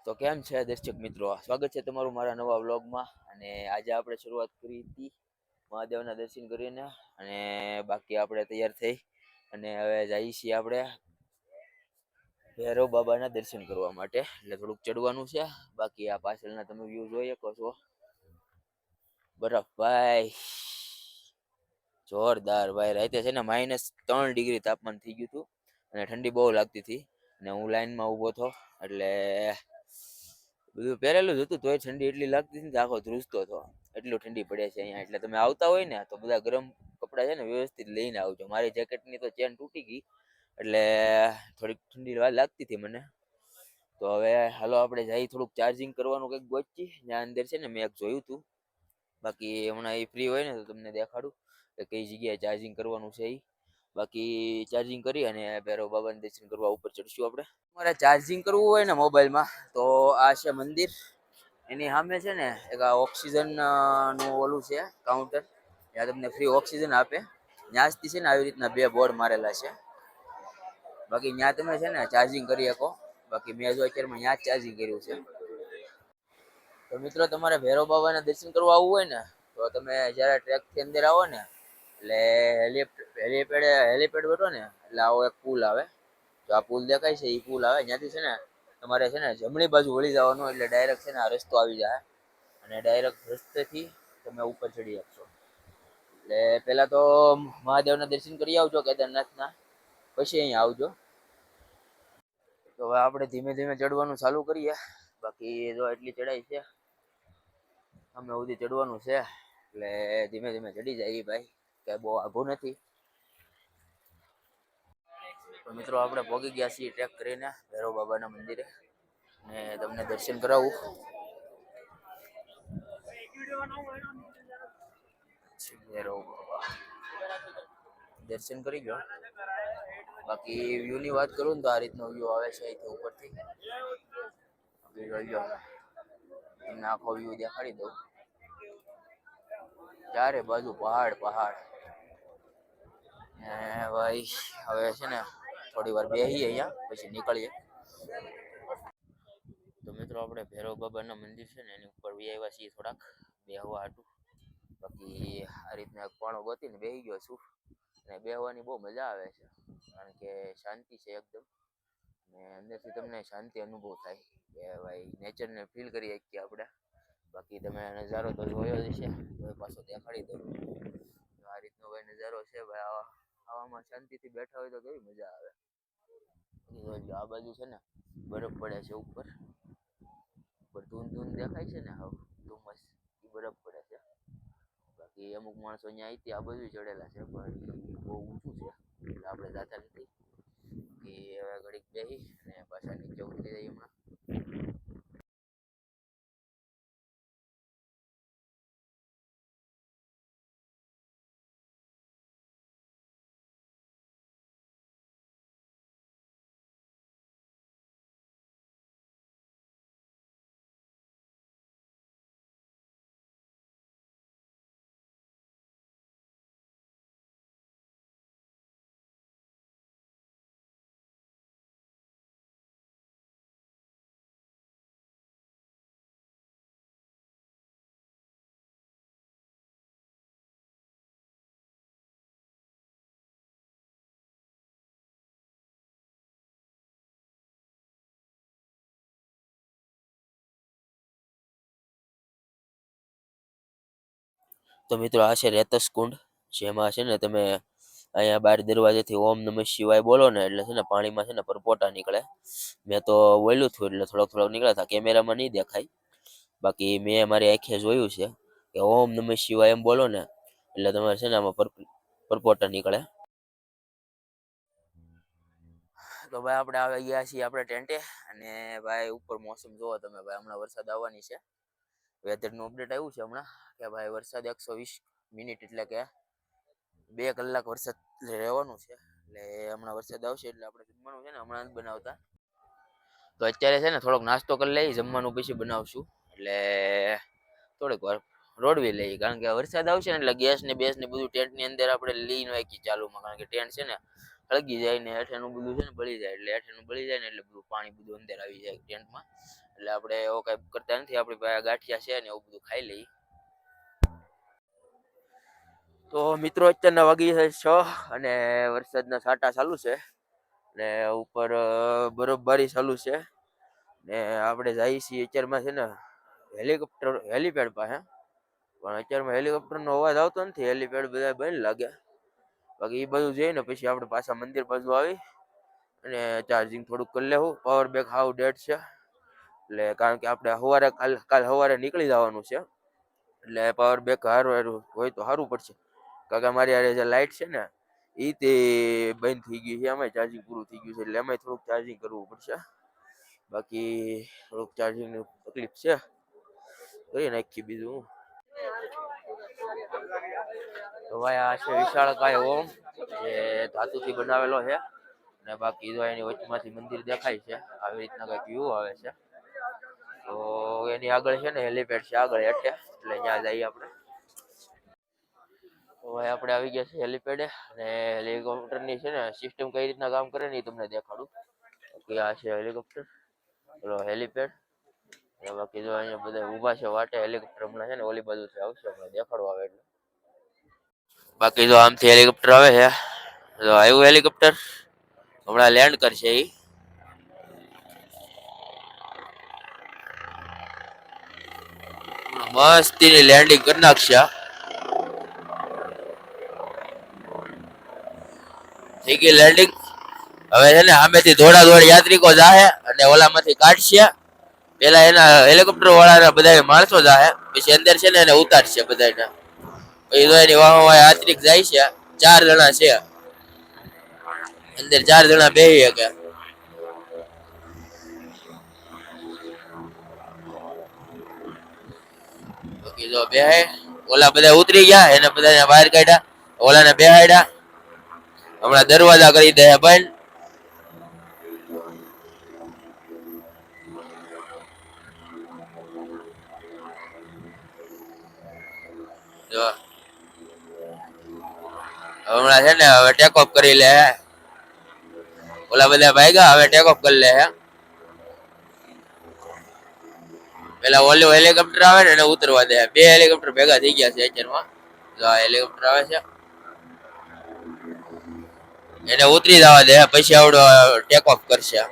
તો કેમ છે દર્શક મિત્રો, સ્વાગત છે તમારું મારા નવા વ્લોગમાં. અને આજે આપણે શરૂઆત કરી હતી મહાદેવના દર્શન કરીને, અને બાકી આપણે તૈયાર થઈ અને હવે જઈએ છીએ આપણે ભૈરવ બાબાના દર્શન કરવા માટે. એટલે થોડુંક ચડવાનું છે. બાકી આ પાછળના તમે વ્યૂ જોઈ શકો છો, બરફ ભાઈ જોરદાર ભાઈ. રાતે છે ને -3 ડિગ્રી તાપમાન થઈ ગયું હતું અને ઠંડી બહુ લાગતી હતી. અને હું લાઈનમાં ઊભો હતો એટલે બધું પહેરેલું જ હતું તોય ઠંડી એટલી લાગતી હતી ને આખો ધ્રુજતો હતો. એટલું ઠંડી પડે છે અહીંયા. એટલે તમે આવતા હોય ને તો બધા ગરમ કપડાં છે ને વ્યવસ્થિત લઈને આવજો. મારી જેકેટની તો ચેન તૂટી ગઈ એટલે થોડીક ઠંડી લાગતી હતી મને. તો હવે હાલો આપણે જઈ થોડુંક ચાર્જિંગ કરવાનું કંઈક ગોચી. ત્યાં અંદર છે ને મેં એક જોયું હતું. બાકી હમણાં એ ફ્રી હોય ને તો તમને દેખાડું કે કઈ જગ્યાએ ચાર્જિંગ કરવાનું છે એ. બાકી ચાર્જિંગ કરી અને ભૈરવ બાબાના દર્શન કરવા ઉપર ચડશું આપણે. તમારે ચાર્જિંગ કરવું હોય ને મોબાઈલમાં તો આ છે મંદિર. એની સામે છે ને એક આ ઓક્સિજન નું ઓલું છે કાઉન્ટર, ત્યાં તમને ફ્રી ઓક્સિજન આપે. ત્યાંથી છે ને આવી રીતના 2 બોર્ડ મારેલા છે. બાકી ત્યાં તમે છે ને ચાર્જિંગ કરી શકો. બાકી મેં જો અત્યારમાં ત્યાં જ ચાર્જિંગ કર્યું છે. તો મિત્રો તમારે ભૈરવ બાબાના દર્શન કરવા આવવું હોય ને તો તમે જ્યારે ટ્રેકથી અંદર આવો ને એટલે હેલીપેડ બેઠો ને એટલે આવો એક પુલ આવે. તો આ પુલ દેખાય છે એ પુલ આવે. ત્યાંથી છે ને તમારે છે ને જમણી બાજુ વળી જવાનું એટલે ડાયરેક્ટ છે ને આ રસ્તો આવી જાય. અને ડાયરેક્ટ રસ્તેથી તમે ઉપર ચડી શકશો. એટલે પહેલાં તો મહાદેવના દર્શન કરી આવજો કેદારનાથના, પછી અહીંયા આવજો. તો હવે આપણે ધીમે ધીમે ચડવાનું ચાલુ કરીએ. બાકી જો એટલી ચડાઈ છે, અમે સુધી ચડવાનું છે એટલે ધીમે ધીમે ચડી જાય ભાઈ, કઈ બહુ આઘું નથી. તો મિત્રો આપણે પહોંચી ગયા છીએ ટ્રેક કરીને ભૈરવ બાબાના મંદિરે, ને તમને દર્શન કરાવું. ભૈરવ બાબા દર્શન કરી ગયો. બાકી વ્યૂ ની વાત કરું ને તો આ રીતનો વ્યૂ આવે છે અહીંથી ઉપરથી. તમને આખો વ્યૂ દેખાડી દઉં. ચારે બાજુ પહાડ પહાડ. ભાઈ હવે છે ને થોડી વાર બેસીએ અહીંયા, પછી નીકળીએ. તો મિત્રો આપણે ભૈરવ બાબાના મંદિર છે ને એની ઉપર આવ્યા છીએ થોડાક બેહવા હાટું. બાકી આ રીતના એક પાણો ગોતીને બેસી ગયો છું. અને બેહવાની બહુ મજા આવે છે કારણ કે શાંતિ છે એકદમ. ને અંદરથી તમને શાંતિ અનુભવ થાય કે ભાઈ નેચરને ફીલ કરી શકીએ આપણે. બાકી તમે નજારો તો જોયો જ છે, તો પાછો દેખાડી દઉં. આ રીતનો ભાઈ નજારો છે ભાઈ. આવામાં શાંતિથી બેઠા હોય તો કેવી મજા આવે. આ બાજુ છે ને બરફ પડે છે ઉપર ધૂન દેખાય છે ને, હવે ધુમ્મસ એ બરફ પડે છે. બાકી અમુક માણસો અહીંયા અહીંથી આ બધું ચડેલા છે પણ એ બહુ ઊંચું છે એટલે આપણે જાતા નથી. કે હવે ઘડીક બેસી અને પાછા નીચે ઉતરી જઈએ હમણાં. તો મિત્રો આ છે રેતસ કુંડ, જેમાં છે ને તમે અહીંયા બાર દરવાજેથી ઓમ નમઃ શિવાય બોલો ને એટલે છે ને પાણીમાં છે ને પરપોટા નીકળે. મેં તો બોલ્યું હતું એટલે થોડોક નીકળ્યા હતા. કેમેરામાં નહીં દેખાય, બાકી મેં મારી આંખે જોયું છે કે ઓમ નમઃ શિવાય એમ બોલો ને એટલે તમારે છે ને આમાં પરપોટા નીકળે. તો ભાઈ આપણે આવી ગયા છીએ આપણે ટેન્ટે. અને ભાઈ ઉપર મોસમ જોવો તમે ભાઈ, હમણાં વરસાદ આવવાની છે. વેધરનું અપડેટ આવ્યું છે હમણાં કે ભાઈ વરસાદ 120 મિનિટ એટલે કે 2 કલાક વરસાદ રહેવાનું છે. એટલે હમણાં વરસાદ આવશે એટલે આપણે જમવાનું છે ને હમણાં જ બનાવતા. તો અત્યારે છે ને થોડોક નાસ્તો કરી લઈ, જમવાનું પછી બનાવશું. એટલે થોડીક વાર રોડવી લઈએ કારણ કે વરસાદ આવશે ને એટલે ગેસ ને બેસ ને બધું ટેન્ટની અંદર આપણે લઈ નાખીએ ચાલુમાં. કારણ કે ટેન્ટ છે ને હળગી જાય ને હેઠેનું બધું છે ને બળી જાય. એટલે હેઠેનું બળી જાય ને એટલે બધું પાણી બધું અંદર આવી જાય ટેન્ટમાં. એટલે આપણે એવો કઈ કરતા નથી, આપણી પાસે ગાંઠિયા છે ને એવું બધું ખાઈ લઈ. તો મિત્રો અત્યારના વાગી છે 6 અને વરસાદના છાંટા ચાલુ છે ને ઉપર બરફબારી ચાલુ છે ને આપણે જઈએ છીએ અત્યારમાં છે ને હેલીપેડ પાસે, પણ અત્યારમાં હેલિકોપ્ટરનો અવાજ આવતો નથી, હેલીપેડ બધા બંધ લાગે. બાકી એ બધું જોઈને પછી આપણે પાછા મંદિર બાજુ આવી અને ચાર્જિંગ થોડુંક કરી લેવું. પાવર બેંક હાવ ડેડ છે, એટલે કારણ કે આપણે કાલ સવારે નીકળી જવાનું છે, એટલે પાવર બેંક હારું હોય તો સારું પડશે. કારણ કે અમારી આ જે લાઇટ છે ને એ તે બંધ થઈ ગઈ છે, એમાં ચાર્જિંગ પૂરું થઈ ગયું છે, એટલે એમાં થોડુંક ચાર્જિંગ કરવું પડશે. બાકી થોડુંક ચાર્જિંગની તકલીફ છે, કરી નાખી બીજું. તો ભાઈ આ છે વિશાળકાય ઓમ, જે ધાતુથી બનાવેલો છે ને બાકી જો એની વચમાંથી મંદિર દેખાય છે. આવી રીતના કઈક વ્યૂ આવે છે. તો એની આગળ છે ને હેલીપેડ છે આગળ હેઠે, એટલે ત્યાં જઈએ આપણે. તો ભાઈ આપણે આવી ગયા છે હેલીપેડે અને હેલિકોપ્ટરની છે ને સિસ્ટમ કઈ રીતના કામ કરે ને એ તમને દેખાડું. બાકી આ છે હેલિકોપ્ટર, પેલો હેલીપેડ. બાકી જો અહીંયા બધા ઊભા છે વાટે, હેલિકોપ્ટર હમણાં છે ને ઓલી બાજુથી આવશે, હમણાં દેખાડવા આવે એટલે. બાકી જો આમથી હેલિકોપ્ટર આવે છે, તો આવ્યું હેલિકોપ્ટર, હમણાં લેન્ડ કરશે એ. મસ્તીની લેન્ડિંગ કરી નાખશે. થઈ ગઈ લેન્ડિંગ. હવે છે ને સામેથી દોડ યાત્રિકો જાહે અને ઓલામાંથી કાઢશે. પેલા એના હેલિકોપ્ટર વાળાના બધા માણસો જાહે, પછી અંદર છે ને એને ઉતારશે બધાને. પછી તો એની વાહ યાત્રિક જાય છે, 4 જણા છે અંદર, 4 જણા બેસી શકે. બાકી જો બેહાય, ઓલા બધા ઉતરી ગયા, એને બધા બહાર કાઢ્યા, ઓલાને બેહાડ્યા. હમણાં દરવાજા કરી દે બંધ. હમણાં છે ને હવે ટેક ઓફ કરી લે, ઓલા બધા ભાગ્યા, હવે ટેક ઓફ કરી લે. પેલા ઓલું હેલિકોપ્ટર આવે ને એને ઉતરવા દે. 2 હેલિકોપ્ટર ભેગા થઈ ગયા છે અત્યારમાં. હેલિકોપ્ટર આવે છે, એને ઉતરી જવા દે, પછી આવડો ટેક ઓફ કરશે.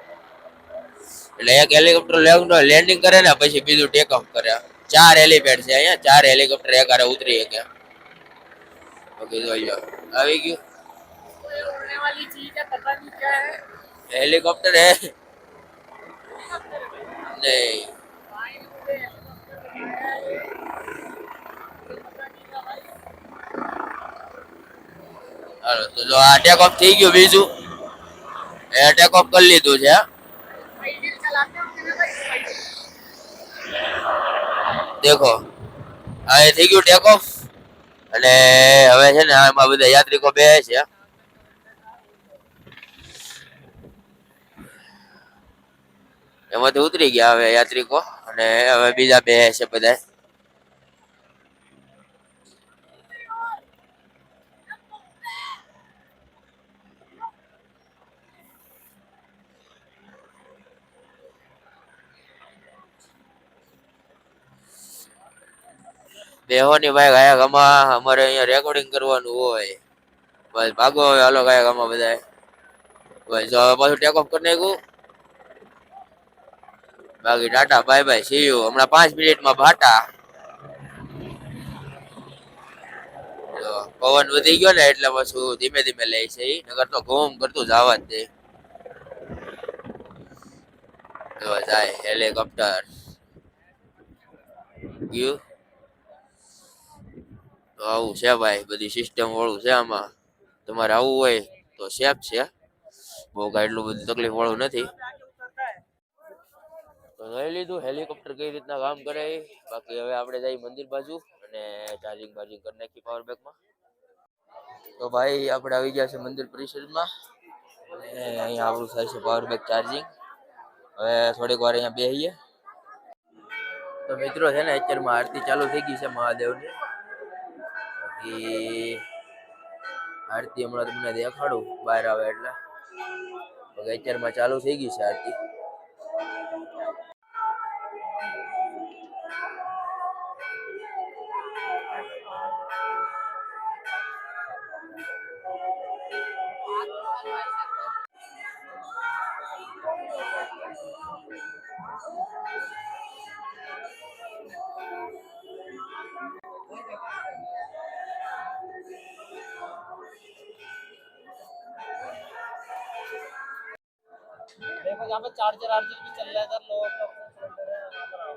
એટલે એક હેલિકોપ્ટર લેન્ડિંગ કરે ને પછી બીજું ટેક ઓફ કરે. 4 હેલીપેડ છે અહીંયા, 4 હેલિકોપ્ટર એક હારે ઉતરી શકે. ઓકે જોઈ લો આવી ગયું હેલિકોપ્ટર હે નહીં. હાલો તો જો આ ટેક ઓફ થઈ ગયું, બીજું એ ટેક ઓફ કરી લીધું છે. દેખો આ થઈ ગયું ટેક ઓફ, અને હવે છે ને આમાં બધા યાત્રિકો બેસે છે. એમાંથી ઉતરી ગયા હવે યાત્રિકો, અને હવે બીજા બેસે છે બધા. બેહોની ભાઈ ગાયક આમાં અમારે અહીંયા રેકોર્ડિંગ કરવાનું હોય. બસ ભાગો હવે, હાલો ગાયક આમાં બધા. બસ હવે પાછું ટેક ઓફ કરી નાખ્યું. બાકી Tata bye bye see you. હમણાં 5 મિનિટમાં ભાટા. પવન વધી ગયો ને એટલે પાછું ધીમે ધીમે લે છે, નગર તો ઘૂમ કરતું જવા જ દે. જાય હેલિકોપ્ટર ગયું. તો આવું છે ભાઈ, બધી સિસ્ટમ વાળું છે આમાં. તમારે આવવું હોય તો સેફ છે, બહુ કાંઈ એટલું બધું તકલીફ વાળું નથી. તો લઈ લીધું હેલિકોપ્ટર કઈ રીતના કામ કરે. બાકી હવે આપણે જઈએ મંદિર બાજુ અને ચાર્જિંગ બાર્જિંગ કરી નાખી પાવર બેંકમાં. તો ભાઈ આપણે આવી ગયા છે મંદિર પરિસરમાં અને અહીંયા આપણું થાય છે પાવર બેંક ચાર્જિંગ. હવે થોડીક વાર અહીંયા બેસીએ. તો મિત્રો છે ને અત્યારમાં આરતી ચાલુ થઈ ગઈ છે મહાદેવની. બાકી આરતી હમણાં તમને દેખાડું બહાર આવે એટલે. અત્યારમાં ચાલુ થઈ ગઈ છે આરતી. यहाँ पे चार्जर आर्जर भी चल रहा है, इधर लो अपना फोन सिलेंडर है, यहाँ पर आओ।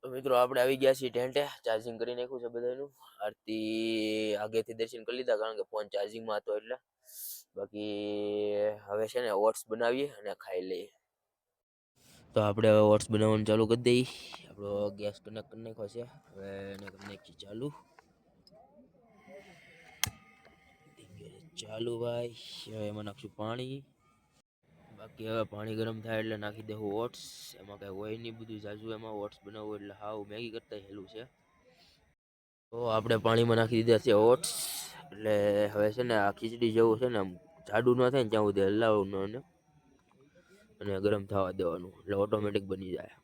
તો મિત્રો આપણે આવી ગયા છીએ ટેન્ટે, ચાર્જિંગ કરી નાખ્યું છે બધાનું. આરતી આગેથી દર્શન કરી લીધા કારણ કે ફોન ચાર્જિંગમાં હતો એટલે. બાકી હવે છે ને ઓટ્સ બનાવીએ અને ખાઈ લઈએ. તો આપણે હવે ઓટ્સ બનાવવાનું ચાલુ કરી દઈએ. આપણો ગેસ કનેક્ટ કરી નાખ્યો છે, હવે એને કરી નાખીએ ચાલુ. ચાલુ ભાઈ. હવે એમાં નાખશું પાણી. બાકી હવે પાણી ગરમ થાય એટલે નાખી દેવું ઓટ્સ. એમાં કઈ હોય નહીં બધું જાજુ, એમાં ઓટ્સ બનાવવું એટલે હાવ મેગી કરતા હેલું છે. તો આપણે પાણીમાં નાખી દીધા છે ઓટ્સ. એટલે હવે છે ને આ ખીચડી જેવું છે ને આમ જાડું ન થાય ને ત્યાં સુધી હલાવવાનું અને ગરમ થવા દેવાનું એટલે ઓટોમેટિક બની જાય.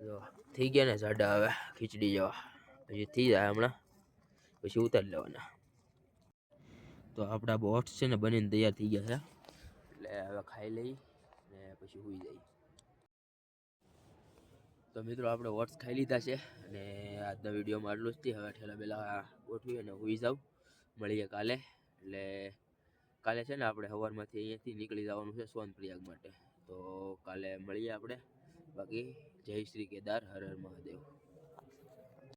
જો થઈ ગયા ને જાડા હવે ખીચડી જેવા. પછી થઈ જાય હમણાં, પછી ઉતારી લેવાના. તો આપણા ઓટ્સ છે ને બનીને તૈયાર થઈ ગયા છે, એટલે હવે ખાઈ લઈ ને પછી સૂઈ જાય. તો મિત્રો આપણે ઓટ્સ ખાઈ લીધા છે અને આજના વિડીયોમાં આટલું જ. હવે ઠેલા બેલા ગોઠવી અને સૂઈ જાવ. મળીએ કાલે. એટલે કાલે છે ને આપણે સવારમાંથી અહીંયાથી નીકળી જવાનું છે સોનપ્રયાગ માટે. તો કાલે મળીએ આપણે. બાકી જય શ્રી કેદાર, હર હર મહાદેવ.